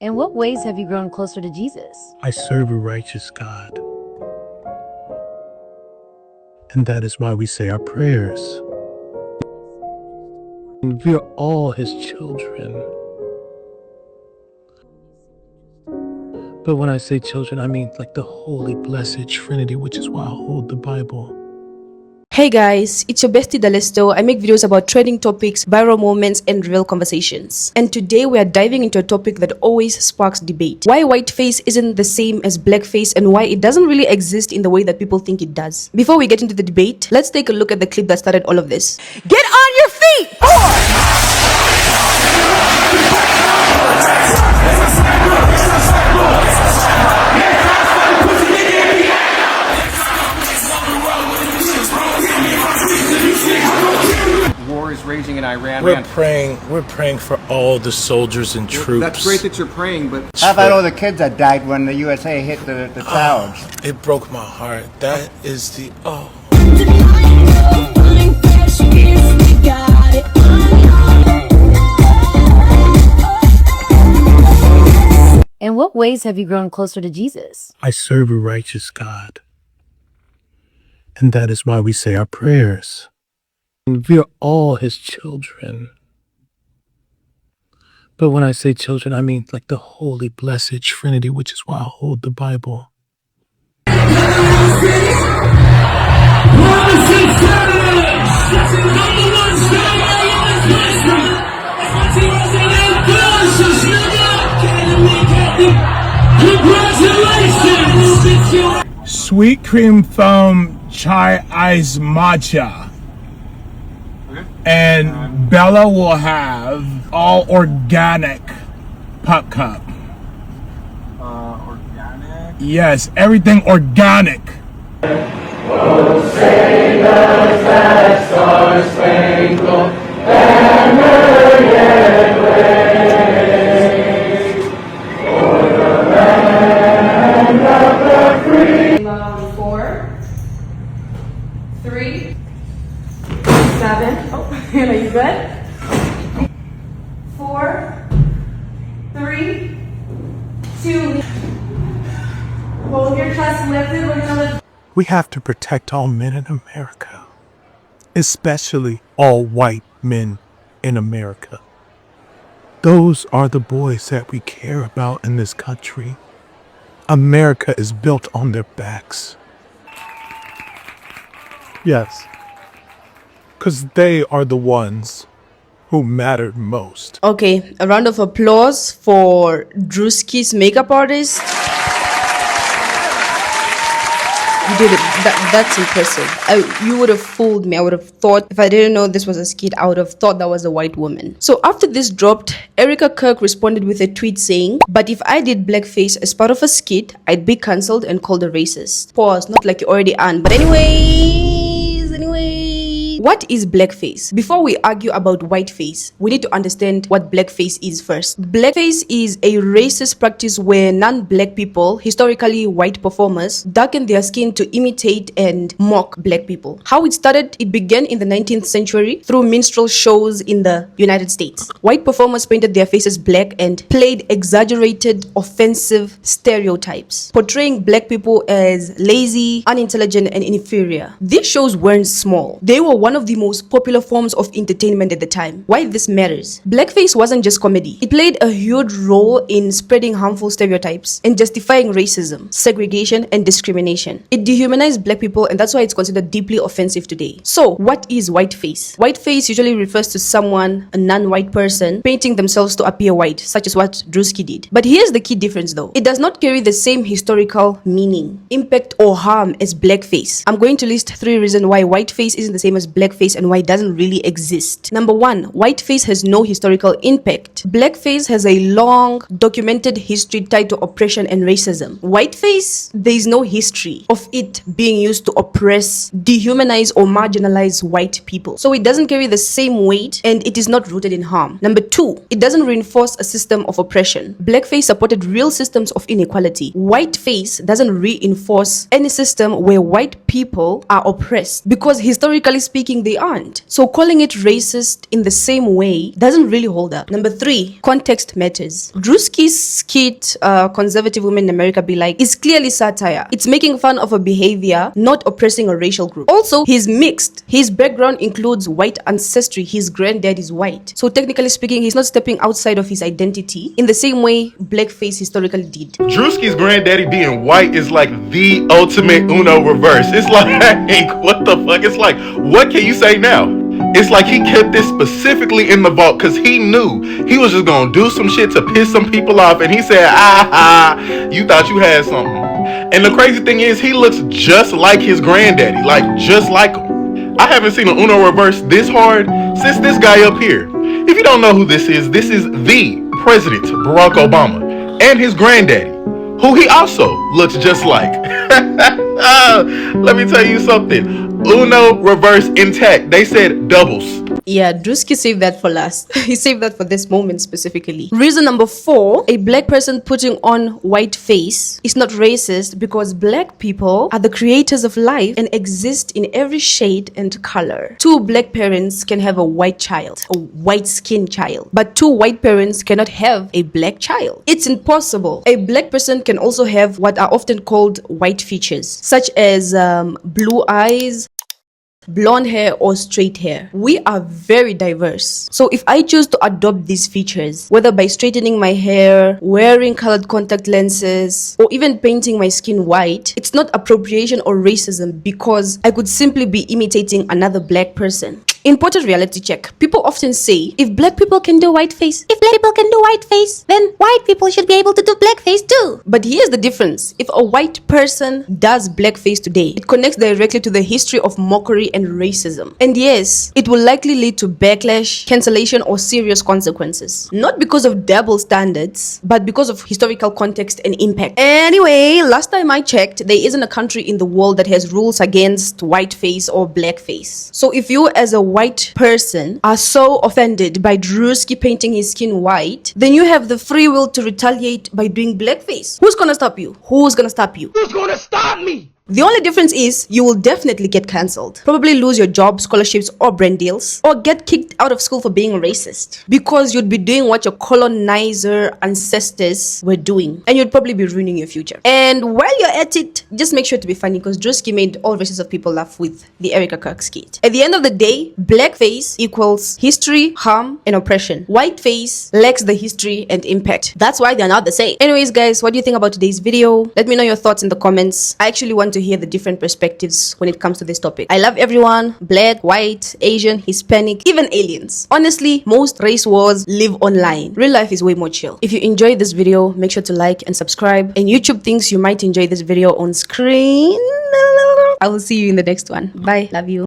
In what ways have you grown closer to Jesus? I serve a righteous God. And that is why we say our prayers. And we are all his children. But when I say children, I mean like the Holy Blessed Trinity, which is why I hold the Bible. Hey guys, it's your bestie Dalesto. I make videos about trending topics, viral moments, and real conversations. And today we are diving into a topic that always sparks debate. Why whiteface isn't the same as blackface and why it doesn't really exist in the way that people think it does. Before we get into the debate, let's take a look at the clip that started all of this. Get on your feet! War is raging in Iran. We're praying for all the soldiers and troops. That's great that you're praying, but How about all the kids that died when the USA hit the towers? It broke my heart. That is the In what ways have you grown closer to Jesus? I serve a righteous God. And that is why we say our prayers. And we are all his children. But when I say children, I mean like the Holy Blessed Trinity, which is why I hold the Bible. Sweet cream foam chai ice matcha. And Bella will have all organic pop cup. organic. Yes, everything organic. Four, 3, 7. Oh, are you good? 4, 3, 2. Hold your chest lifted. We're gonna lift. We have to protect all men in America, especially all white men in America. Those are the boys that we care about in this country. America is built on their backs. Yes, because they are the ones who mattered most. Okay, a round of applause for Druski's makeup artist. You did it. That's impressive. You would have fooled me. I would have thought, if I didn't know this was a skit, I would have thought that was a white woman. So after this dropped, Erica Kirk responded with a tweet saying, "But if I did blackface as part of a skit, I'd be cancelled and called a racist." Pause, not like you already aren't. But what is blackface? Before we argue about whiteface, we need to understand what blackface is first. Blackface is a racist practice where non-black people, historically white performers, darken their skin to imitate and mock black people. How it started, it began in the 19th century through minstrel shows in the United States. White performers painted their faces black and played exaggerated, offensive stereotypes, portraying black people as lazy, unintelligent, and inferior. These shows weren't small. They were one of the most popular forms of entertainment at the time. Why this matters? Blackface wasn't just comedy. It played a huge role in spreading harmful stereotypes and justifying racism, segregation, and discrimination. It dehumanized black people, and that's why it's considered deeply offensive today. So, what is whiteface? Whiteface usually refers to someone, a non-white person, painting themselves to appear white, such as what Druski did. But here's the key difference though. It does not carry the same historical meaning, impact, or harm as blackface. I'm going to list 3 reasons why whiteface isn't the same as blackface and why it doesn't really exist. Number 1, whiteface has no historical impact. Blackface has a long documented history tied to oppression and racism. Whiteface, there is no history of it being used to oppress, dehumanize, or marginalize white people. So it doesn't carry the same weight and it is not rooted in harm. Number 2, it doesn't reinforce a system of oppression. Blackface supported real systems of inequality. Whiteface doesn't reinforce any system where white people are oppressed because historically speaking, speaking, they aren't. So calling it racist in the same way doesn't really hold up. Number 3, context matters. Druski's skit, Conservative Women in America Be Like, is clearly satire. It's making fun of a behavior, not oppressing a racial group. Also, he's mixed. His background includes white ancestry. His granddad is white. So technically speaking, he's not stepping outside of his identity in the same way Blackface historically did. Druski's granddaddy being white is like the ultimate Uno reverse. It's like, what the fuck? It's like, what can you say now? It's like he kept this specifically in the vault because he knew he was just gonna do some shit to piss some people off, and he said, you thought you had something. And the crazy thing is, he looks just like his granddaddy, like just like him. I haven't seen an Uno reverse this hard since this guy up here. If you don't know who this is the President Barack Obama and his granddaddy, who he also looks just like. Let me tell you something. Uno reverse intact. They said doubles. Yeah, Druski saved that for last. He saved that for this moment specifically. Reason number 4, a black person putting on white face is not racist because black people are the creators of life and exist in every shade and color. 2 black parents can have a white child, a white skinned child, but 2 white parents cannot have a black child. It's impossible. A black person can also have what are often called white features, such as blue eyes, blonde hair, or straight hair. We are very diverse. So if I choose to adopt these features, whether by straightening my hair, wearing colored contact lenses, or even painting my skin white, it's not appropriation or racism because I could simply be imitating another black person. Important reality check. People often say, if black people can do whiteface, then white people should be able to do blackface too. But here's the difference. If a white person does blackface today, it connects directly to the history of mockery and racism. And yes, it will likely lead to backlash, cancellation, or serious consequences. Not because of double standards, but because of historical context and impact. Anyway, last time I checked, there isn't a country in the world that has rules against whiteface or blackface. So if you as a white person are so offended by Druski painting his skin white, then you have the free will to retaliate by doing blackface. Who's gonna stop you? Who's gonna stop you? Who's gonna stop me? The only difference is you will definitely get cancelled, probably lose your job, scholarships, or brand deals, or get kicked out of school for being racist because you'd be doing what your colonizer ancestors were doing, and you'd probably be ruining your future. And while you're at it, just make sure to be funny because Druski made all races of people laugh with the Erica Kirk skit. At the end of the day, blackface equals history, harm, and oppression. Whiteface lacks the history and impact. That's why they're not the same. Anyways, guys, what do you think about today's video? Let me know your thoughts in the comments. I actually want to hear the different perspectives when it comes to this topic. I love everyone, black, white, Asian, Hispanic, even aliens. Honestly, most race wars live online. Real life is way more chill. If you enjoyed this video, make sure to like and subscribe. And YouTube thinks you might enjoy this video on screen. I will see you in the next one. Bye. Love you.